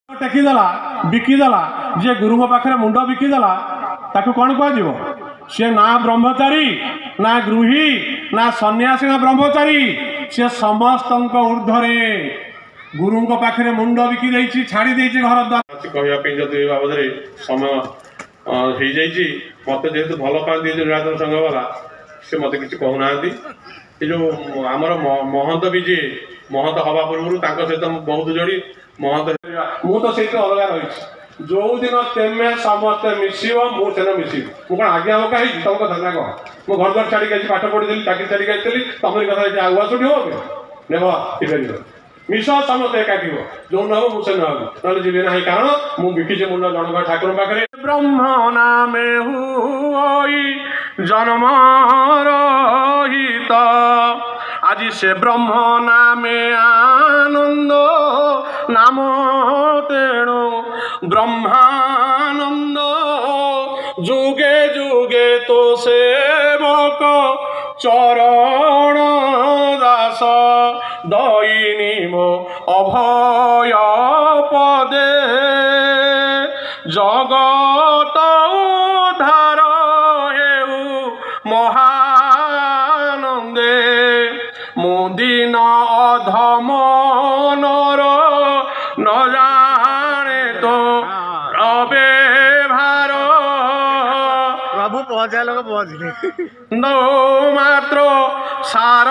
टेकीदेला बिकिदेला जी गुरु पाखे मुंड बिकिदेला ताकू कौन कह सी ना ब्रह्मचारी ना गृही ना सन्यासी ना ब्रह्मचारी सी समस्त ऊर्धरे गुरु पाखे मुंड बिकी देछि छाड़ी देछि घर द्वार कहवाई जदि बाबद समय हो जाइए मत जेहेतु भल पाती नीलाचल संघ वाला सी मत कि कहूना जो आमर महंत भी जी महंत हवा पूर्व सहित बहुत जोड़ी महंत मुझे से अलग रही जो दिन तेमे समस्ते मिसिव मुझे मिसिव मुझे आज्ञा मौका ही तुम कथा ना कह मो घर द्वार छाड़ी पाठ पढ़ी चाकरी छाड़ी आई तुम कथा आगुआ छुट्टी हो नेब मिस समस्ते एकाठी हो जो न हो मुझे ना जी ना कारण मुझे बिकी मुंड जन ठाकुर पाखे ब्रह्म नामे हुई जन्म रहित आज से ब्रह्म नामे आनंद नाम तेणु ब्रह्मानंद जुगे जुगे तो सेवक चरण दास दैनी मो अभय पदे जगत उद्धार हेउ महानंदे मुदिन अधम नर न जाने तो रवे भार प्रभु पहुंचा लोग पहुंच नो मात्र सार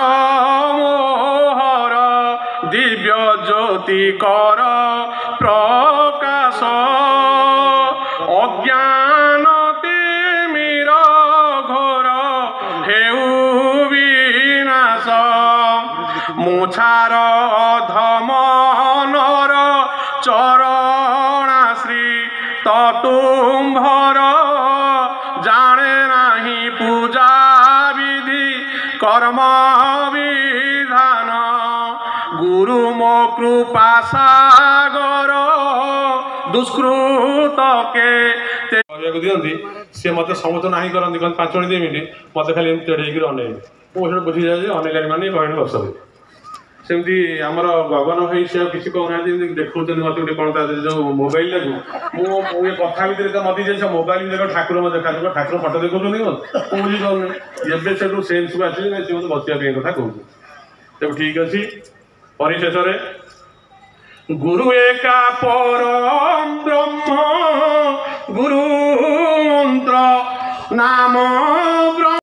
मोहर दिव्य ज्योति कर प्रकाश अज्ञान तिमिर घोर हेउ विनाश मुछार धम नर चरणाश्री ततुम्भर जाने नहीं पूजा विधि कर्म विधान गुरु मो कृपा सागर दुष्कृत के दिखती सी मत समस्त ना करती 5 मिनट 2 मिनट मत खाली तेढ़े अने मुझे बुझी जाए अनेक मैंने बहन बस सेमती आमर गगन भाई से किसी कहना देखा मत गोटे कौन जो मोबाइल मुझे कथा भितर मत जाए मोबाइल देख ठाकुर मत देखा ठाकुर फटो देखा मुझे कहूँ से सेन्स को आस मत बचाई कथा कहूँ तब ठीक अच्छे परिशेष गुरु एका परम ब्रह्म गुरु मंत्र नाम